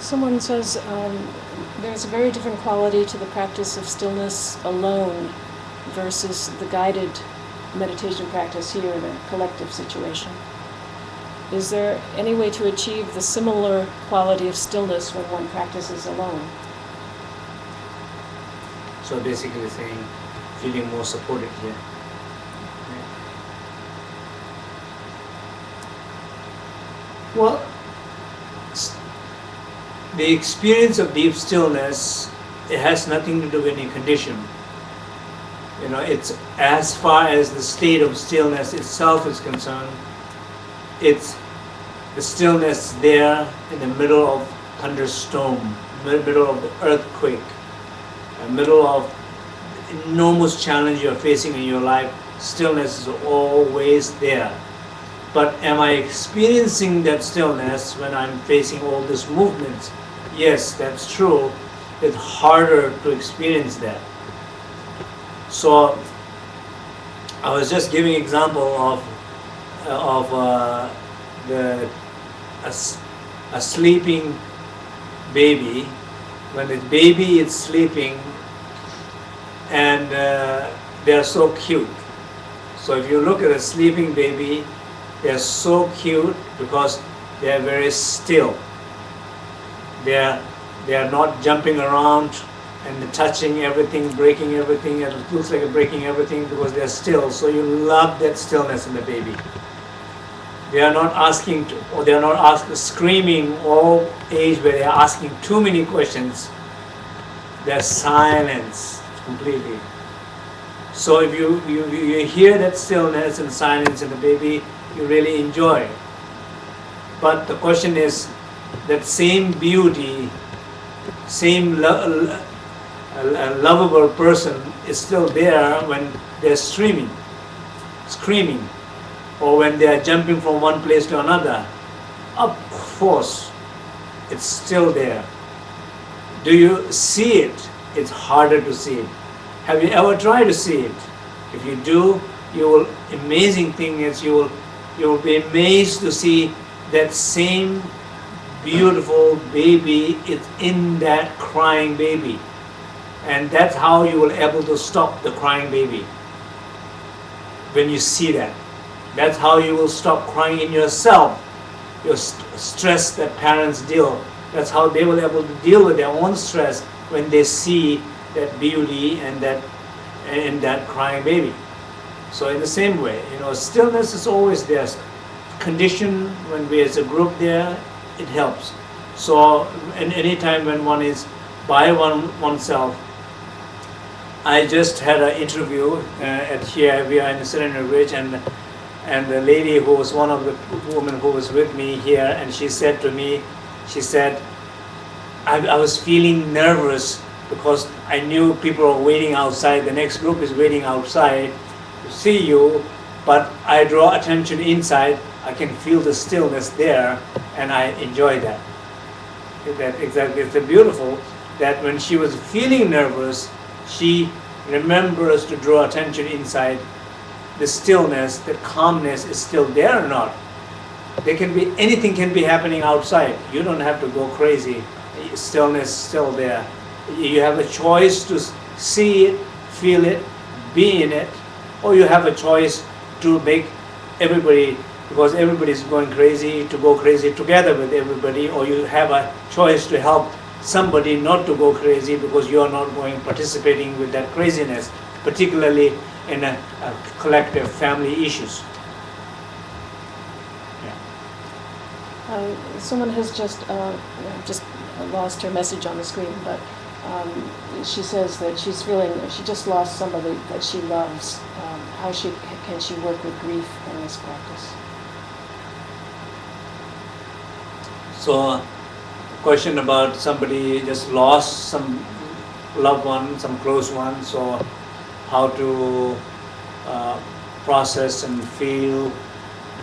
Someone says there's a very different quality to the practice of stillness alone versus the guided meditation practice here in a collective situation. Is there any way to achieve the similar quality of stillness when one practices alone? So basically saying, feeling more supported here. Well, the experience of deep stillness, it has nothing to do with any condition. You know, it's as far as the state of stillness itself is concerned, it's the stillness there in the middle of thunderstorm, middle of the earthquake, middle of enormous challenge you're facing in your life. Stillness is always there. But am I experiencing that stillness when I'm facing all these movements? Yes, that's true. It's harder to experience that. So I was just giving example of a sleeping baby. When the baby is sleeping, and they are so cute. So if you look at a sleeping baby, they are so cute because they are very still. They are not jumping around and touching everything, breaking everything. It looks like breaking everything because they are still. So you love that stillness in the baby. They are not asking, or they are not screaming all age where they are asking too many questions. There's silence completely. So if you hear that stillness and silence in the baby, you really enjoy it. But the question is, that same beauty, same lovable person is still there when they're screaming, or when they are jumping from one place to another. Of course, it's still there. Do you see it? It's harder to see it. Have you ever tried to see it? If you do, amazing thing is you will be amazed to see that same beautiful baby is in that crying baby. And that's how you will able to stop the crying baby. When you see that. That's how you will stop crying in yourself. Your stress that parents deal. That's how they will able to deal with their own stress when they see that beauty and that crying baby. So in the same way, stillness is always there. Condition when we as a group there, it helps. So any time when one is by oneself, I just had an interview at here. We are in Surrender Ridge, and the lady who was one of the women who was with me here, and she said to me, I was feeling nervous because I knew people were waiting outside. The next group is waiting outside to see you, but I draw attention inside. I can feel the stillness there, and I enjoy that. Exactly, it's beautiful that when she was feeling nervous, she remembers to draw attention inside. The stillness, the calmness is still there or not. Anything can be happening outside. You don't have to go crazy. Stillness is still there. You have a choice to see it, feel it, be in it, or you have a choice to make everybody, because everybody is going crazy, to go crazy together with everybody, or you have a choice to help somebody not to go crazy because you are not participating with that craziness, particularly in a collective family issues. Someone has just lost her message on the screen, but she says that she just lost somebody that she loves. How can she work with grief in this practice? So, question about somebody just lost some loved one, some close one. So, how to process and feel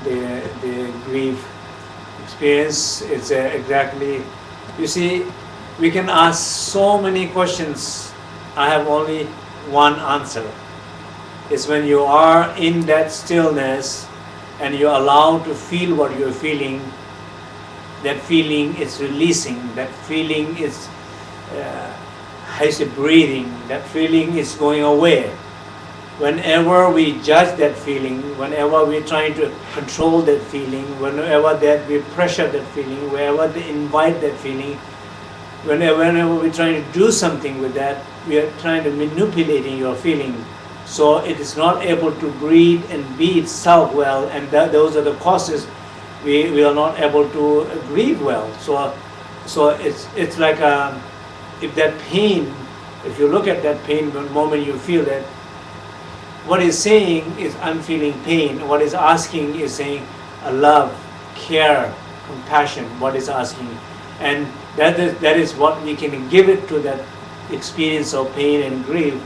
the grief experience? It's exactly. You see, we can ask so many questions. I have only one answer. It's when you are in that stillness and you're allowed to feel what you're feeling, that feeling is releasing, that feeling is breathing, that feeling is going away. Whenever we judge that feeling, whenever we're trying to control that feeling, whenever that we pressure that feeling, whenever they invite that feeling, whenever we're trying to do something with that, we are trying to manipulating your feeling, so it is not able to breathe and be itself well, and those are the causes we are not able to breathe well. So it's like if that pain, if you look at that pain, the moment you feel that, what is saying is I'm feeling pain. What is asking is saying love, care, compassion. What is asking, and that is what we can give it to that experience of pain and grief.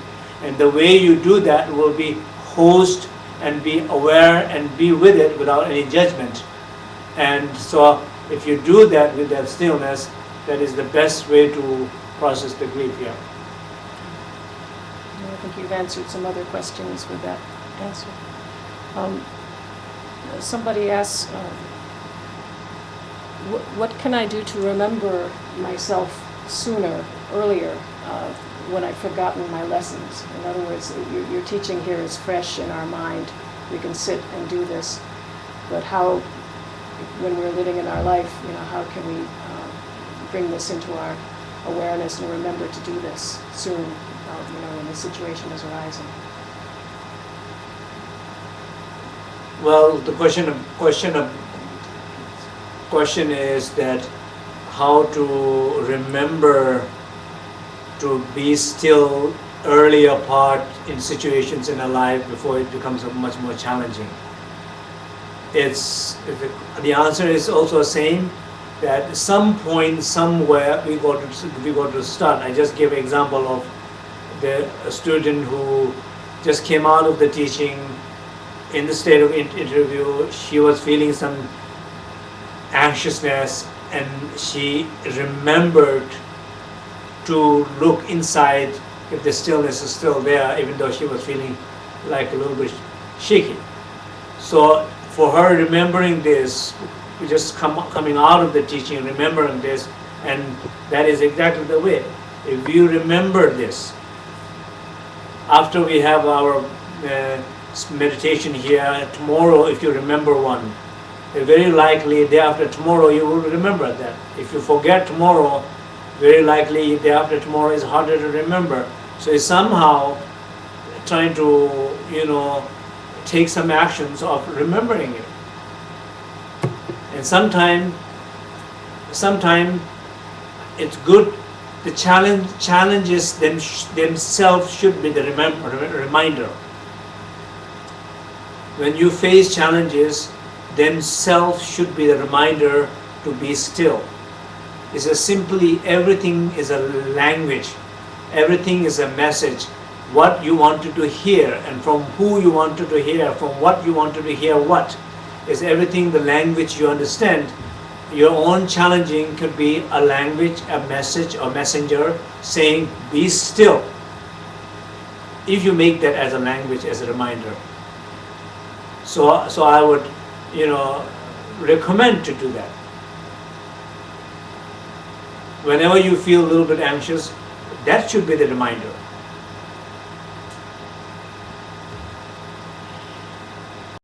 And the way you do that will be host and be aware and be with it without any judgment. And so if you do that with that stillness, that is the best way to process the grief here. I think you've answered some other questions with that answer. Somebody asks, what can I do to remember myself sooner, earlier, when I've forgotten my lessons? In other words, your teaching here is fresh in our mind. We can sit and do this, but how, when we're living in our life, how can we bring this into our awareness and remember to do this soon, when the situation is arising? Well, the question is that how to remember to be still earlier part in situations in our life before it becomes much more challenging. The answer is also the same, that some point somewhere we got to start. I just gave an example of a student who just came out of the teaching in the state of interview. She was feeling some anxiousness, and she remembered to look inside if the stillness is still there, even though she was feeling like a little bit shaky. So for her, remembering this, we just coming out of the teaching, remembering this, and that is exactly the way. If you remember this, after we have our meditation here, tomorrow, if you remember one, very likely day after tomorrow you will remember that. If you forget tomorrow, very likely day after tomorrow is harder to remember. So it's somehow trying to, take some actions of remembering it. And sometimes it's good. The challenges themselves should be the reminder. When you face challenges, themselves should be the reminder to be still. It's simply everything is a language, everything is a message. What you wanted to hear, and from who you wanted to hear, from what you wanted to hear, what is everything the language you understand. Your own challenging could be a language, a message, a messenger saying, be still. If you make that as a language, as a reminder. So I would, recommend to do that. Whenever you feel a little bit anxious, that should be the reminder.